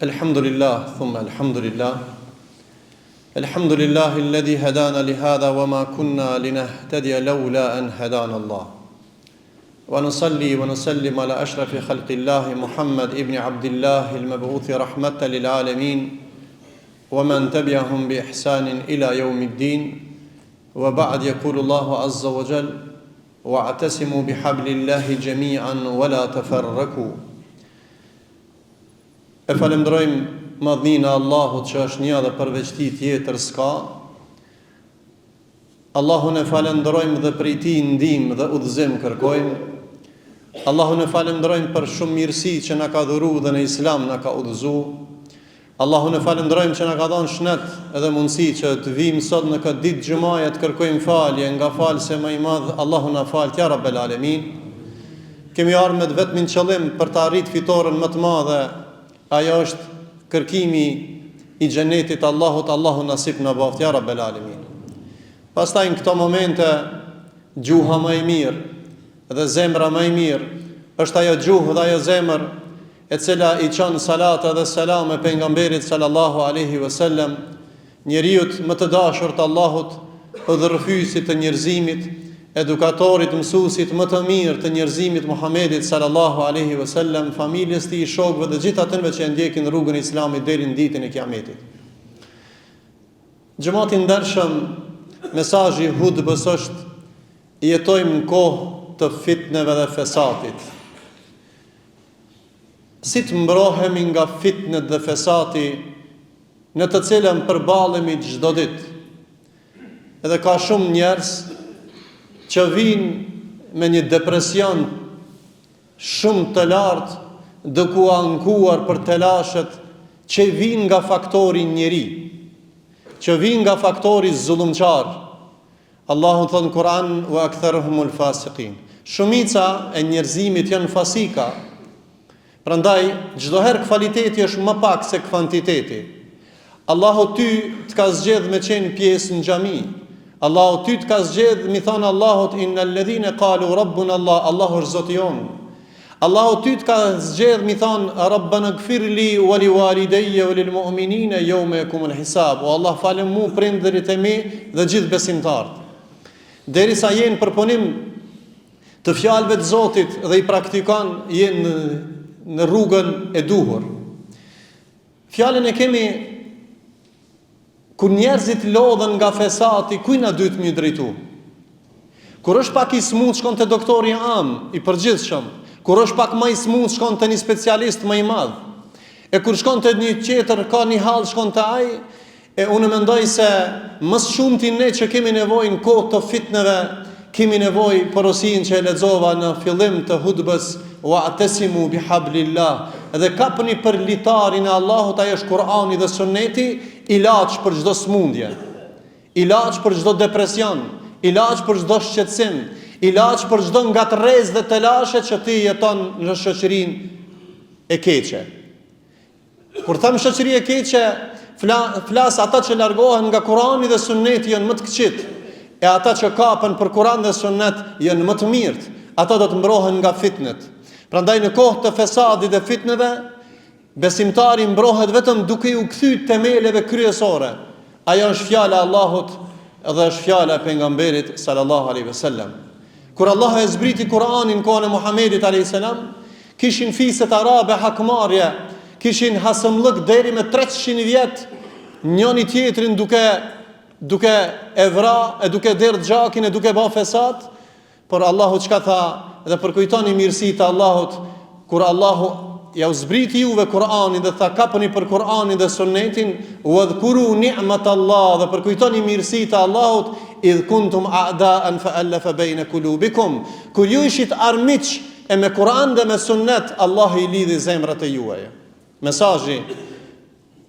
الحمد لله ثم الحمد لله الحمد لله الذي هدانا لهذا وما كنا لنهتدي لولا أن هدانا الله ونصلي ونسلم على أشرف خلق الله محمد ابن عبد الله المبعوث رحمة للعالمين ومن تبعهم بإحسان إلى يوم الدين وبعد يقول الله عز وجل واعتصموا بحبل الله جميعا ولا تفرقوا. E falemderojmë madhninë e Allahut që është një dhe përveç tij tjetër s'ka. Allahun e falenderojmë dhe prej tij ndihmë dhe udhëzim kërkojmë. Allahun e falenderojmë për shumë mirësi që na ka dhuruar dhe në Islam na ka udhëzuar. Allahun e falenderojmë që na ka dhënë shënet edhe mundësi që të vijmë sot në këtë ditë xhumaje të kërkojmë falje nga falëse më i madh. Allahu na fal ya Rabbel Alamin. Kemi ardhur me vetëm qëllim për të arritur fitoren më të madhe. Ajo është kërkimi i xhenetit Allahut, Allahu nasip na bëft ya Rabbel Alamin. Pastaj në këto momente gjuha më e mirë dhe zemra më e mirë është ajo gjuhë dhe ajo zemër e cila i çon salat dhe selam e pejgamberit sallallahu alaihi wasallam, njeriu më të dashur të Allahut, udhërfysit të njerëzimit, edukatorit, mësuesit më të mirë të njerëzimit Muhamedit sallallahu alaihi wasallam, familjes tij, shokëve dhe gjithë atyre që ndjekin rrugën e Islamit deri në ditën e Kiametit. Xhamati ndershëm, mesazhi i hutbës është: jetojmë në kohë të fitneve dhe fesatit. Si të mbrohemi nga fitnet dhe fesati në të cilën përballemi çdo ditë. Edhe ka shumë njerëz që vinë me një depresion shumë të lartë, duke u ankuar për telashet që vinë nga faktori njeri, që vinë nga faktori zullumçar. Allahu thënë në Kur'an: wa aktharuhumul fasiqin. Shumica e njerëzimit janë fasika. Prandaj çdo herë kvaliteti është më pak se kvantiteti. Allahu ty të ka zgjedhur me qenë pjesë në xhami. Allahu ty të ka zgjedhur mi thonë Allahut: innal ladhina qalu rabbuna Allah, Allahu është Zoti jon. Allahu ty të ka zgjedhur mi thonë: rabbana ighfirli wa liwalidayya wa lilmu'minina yawma yaqumul hisab. O Allah, falem mu, prindërit e mi dhe gjithë besimtarët. Derisa jenë përpunim të fjalëve të Zotit dhe i praktikon, jenë në rrugën e duhur. Fjalën e kemi kur njerëzit lodhen nga fesati, kuj na dytë më drejtu? Kur është pak i smut, shkon te doktori am, i përgjithshëm. Kur është pak më i smut, shkon te një specialist më i madh. E kur shkon te një tjetër, ka një hall, shkon te ai. E unë mendoj se më shumë ti ne që kemi nevojë në kohë të fitneve, kemi nevojë porosin që e lexova në fillim të hutbës: wa'tasimu bihablillah. Edhe kapni për litarin e Allahut, ai është Kur'ani dhe Sunneti, ilaç për çdo smundje, ilaç për çdo depresion, ilaç për çdo shqetësim, ilaç për çdo ngatrrezë dhe telashe që ti jeton në shoqërinë e keqe. Kur them shoqëri e keqe, flas ata që largohen nga Kur'ani dhe Sunneti janë më të këqit, e ata që kapen për Kur'an dhe Sunnet janë më të mirët. Ata do të mbrohen nga fitnet. Prandaj në kohë të fesadit dhe fitneve, besimtari mbrohet vetëm duke u kthyr themeleve kryesore. Ajo është fjala e Allahut dhe është fjala e pejgamberit sallallahu alaihi wasallam. Kur Allah e zbriti Kur'anin në kohën e Muhamedit alayhis salam, kishin fiset arabe hakmarrje, kishin hasëmllëk deri me 300 vjet, njëri tjetrin duke e vra, e duke derdh xhakin, e duke bë fesat. Por Allahu çka tha, dhe përkujtoni mirësitë e Allahut, kur Allahu ja u zbriti juve Kur'anin dhe tha: kapni për Kur'anin dhe Sunnetin, wadhkuru ni'matallah, dhe përkujtoni mirësitë e Allahut: idh kuntum a'da'an fa'alafa bayna qulubikum. Kur ju ishit armiq e me Kur'an dhe me Sunnet, Allahu i lidhi zemrat e juaja. Mesazhi: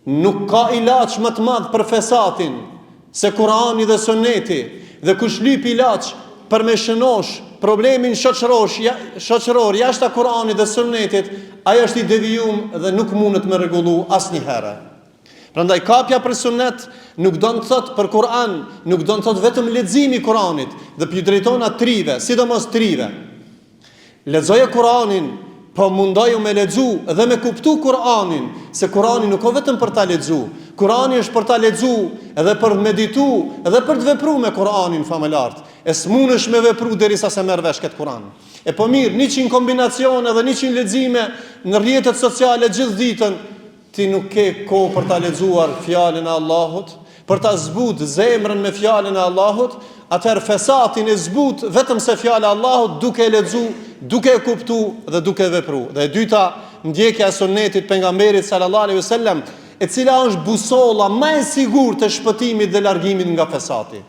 nuk ka ilaç më të madh për fesatin se Kur'ani dhe Sunneti, dhe kush lyp ilaç për me shënosh problemin shoqëror jashtë Kur'anit dhe Sunnetit, ai është i devijuar dhe nuk mundet me rregullu asnjëherë. Prandaj kapja për Sunnet nuk do të thotë për Kur'an, nuk do të thotë vetëm leximi i Kur'anit, dhe pi drejton atrive, sidomos trive. Lexoje Kur'anin, po mundoju me lexu dhe me kuptu Kur'anin, se Kur'ani nuk o vetëm për ta lexu. Kur'ani është për ta lexu edhe për meditu edhe për të vepruar me Kur'anin famëlart. E s'munësh me vepru derisa se merr vesh këtë Kur'an. E po mirë, 100 kombinacione dhe 100 lexime në rrjetet sociale gjithë ditën, ti nuk ke kohë për ta lexuar fjalën e Allahut, për ta zbut zemrën me fjalën e Allahut. Atëherë fesatin e zbut vetëm se fjala e Allahut, duke e lexu, duke e kuptu dhe duke vepru. Dhe e dyta, ndjekja e sunnetit pejgamberit sallallahu alaihi wasallam, e cila është busolla më e sigurt të shpëtimit dhe largimit nga fesati.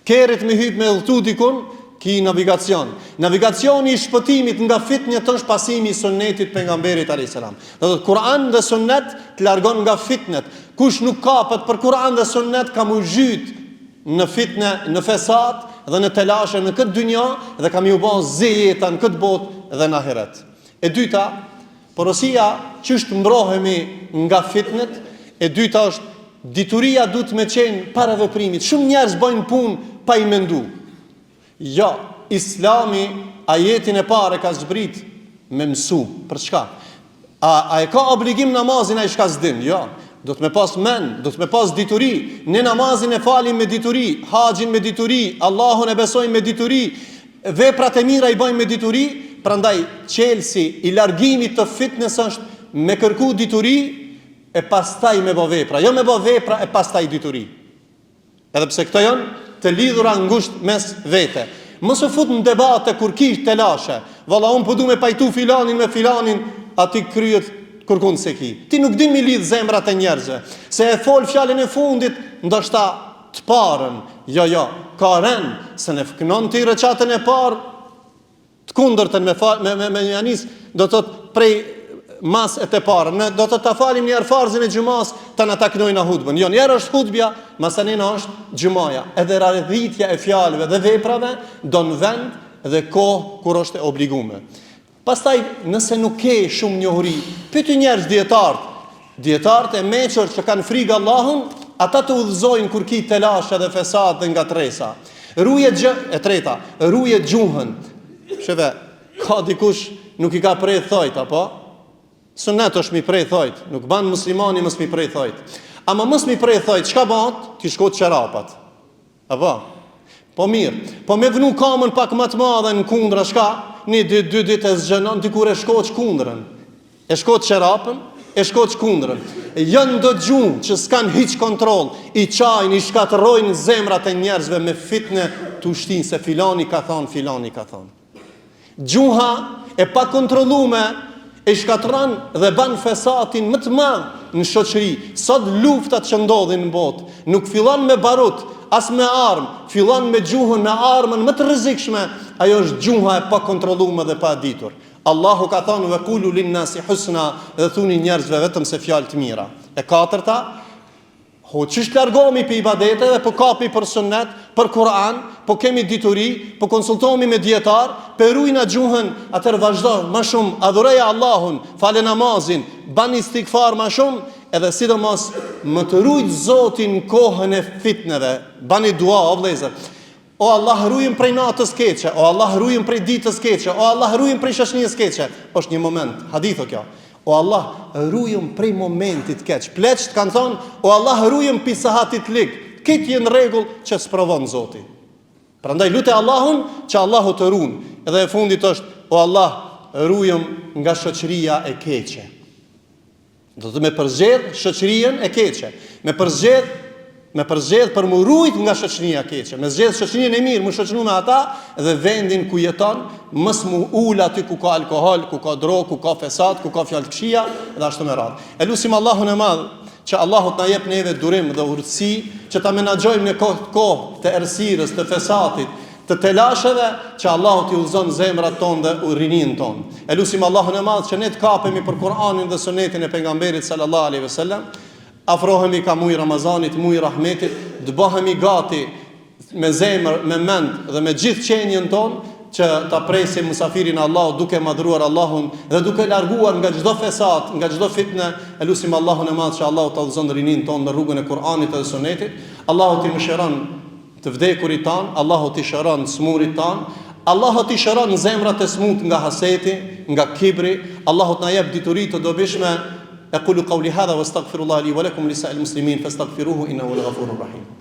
Kerrit me hyp me udhtu dikun, ki navigacion. Navigacioni i shpëtimit nga fitnët është pasimi i sunnetit pejgamberit alayhis salam. Do të Kur'an dhe sunnet të largon nga fitnët. Kush nuk kapet për Kur'an dhe sunnet ka më zhyt në fitne, në fesat dhe në telashe në këtë dynja dhe kam ju bën zejeta në këtë botë dhe në ahiret. E dyta, porosia që është mbrohemi nga fitnet. E dyta është dituria duhet me qenë para veprimit. Shumë njerëz bëjnë punë pa i mendu. Jo, Islami ajetin e parë ka zbrit me mësu. Për çka? A e ka obligim namazin ai shka s'din? Jo. Do të me pas men, do të me pas dituri. Ne namazin e falim me dituri, haxhin me dituri, Allahun e besojmë me dituri, veprat e mira i bëjmë me dituri. Prandaj çelësi i largimit të fitnes është me kërku dituri e pastaj me bë vepra, jo me bë vepra e pastaj dituri. Edhe pse këto janë të lidhura ngushtë mes vete. Mos u fut në debate kur kish telashe. Valla un po du me pajtu filanin me filanin, aty kryet kërkun se ki. Ti nuk din mi lidh zemrat e njerëzve. Se e fol fjalën e fundit, ndoshta të parën. Jo, ka rën, se ne kënon ti recatën e parë, të kundërtën me janis, do të prej mas e të parë. Ne do të ta falim njerë farzin e gjumas, të në taknojnë hutbën. Jo, njerë është hutbja, masanina është gjumaja. Edhe rarëdhitja e fjalëve dhe veprave, do në vend dhe kohë kur është e obligume. Pastaj, nëse nuk ke shumë njohuri, pyeti njerëz dietarët e meqër që kanë frikë Allahun, ata të udhëzojnë kur ki telashe dhe fesat dhe ngatresa. E treta, ruje gjuhën. Sheve, ka dikush nuk i ka prej thojt, apo? Sunet është mi prej thojt, nuk ban muslimani mës mi prej thojt. Ama mës mi prej thojt, çka bat? Ti shkot qerapat. Apo? Po mirë, po me vënu kamën pak më të madhe në kundra, shka? Një dy ditë e zgjenon, dikur e shkoq kundrën. E shkoq qerapën, e shkoq kundrën. Janë do gjuhë që s'kan hiç kontroll, i çajnë, i shkatërrojnë zemrat e njerëzve me fitne të ushtin se filani ka thonë. Gjuha e pa kontrollume e shkatëron dhe ban fesatin më të madh në shoqëri. Sot luftat që ndodhin në botë nuk fillon me barut, as me armë, fillon me gjuhën, me armën më të rrezikshme. Ajo është gjuha e pa kontrollume dhe pa ditur. Allahu ka thonë ve qulu linnasi husna, dhe thuni njerëzve vetëm se fjalë të mira. E katërta, çish largohemi për ibadeteve, po kapi për sunnet, për Kur'an, po kemi dituri, po konsultohemi me dietar, për rujna gjuhën, atër vazhdo më shumë, adhuroja Allahun, fale namazin, bani istighfar më shumë, edhe sidomos më të rujt Zotin kohën e fitneve, bani dua o vëllezër. O Allah, rujëm prej natës keqe, o Allah, rujëm prej ditës keqe, o Allah, rujëm prej shoqënisë keqe. Është një moment, haditho kjo. O Allah, rujëm prej momentit keq. Pleqt kanë thonë, o Allah, rujëm pisahatit lig. Këtë jenë regull që sprovon Zoti. Prandaj lute Allahun që Allahu të runë. Edhe e fundit është, o Allah, rujëm nga shoqëria e keqe. Do të me përzgjedh shoqërien e keqe. Me përzgjedh për më rujt nga shoqënia keqe. Me zgjedh shoqërinë e mirë, më shoqënu me ata dhe vendin ku jeton, mës mu ul aty ku ka alkohol, ku ka drog, ku ka fesat, ku ka fjalë të këqija dhe ashtu me radhë. E lutim Allahun e Madh që Allahu na jep neve durim dhe urtësi që ta menaxhojmë në kohë të errësirës, të fesatit, të telasheve, që Allahu t'i udhëzon zemrat tonë dhe urrinin tonë. E lutim Allahun e Madh që ne të kapemi për Kur'anin dhe Sunetin e pejgamberit sallallahu alaihi wasallam. Afrohemi ka muj Ramazanit, muj rahmetit, të bëhemi gati me zemër, me mend dhe me gjithë qenjen tonë që ta presim musafirin Allah duke madhruar Allahun dhe duke larguar nga çdo fesat, nga çdo fitne. E lutim Allahun e Madh që Allahu ta udhëzon rinin tonë në rrugën e Kur'anit dhe Sunetit. Allahu t'i mëshiron të vdekurit tan, Allahu t'i shëron smurit tan, Allahu t'i shëron zemrat e smut nga haseti, nga kibri. Allahu t'na jep dituri të dobishme. Aqulu qawli hadha wastaghfirullaha li wa lakum lisa'il muslimin fastaghfiruhu innahu al-ghafurur rahim.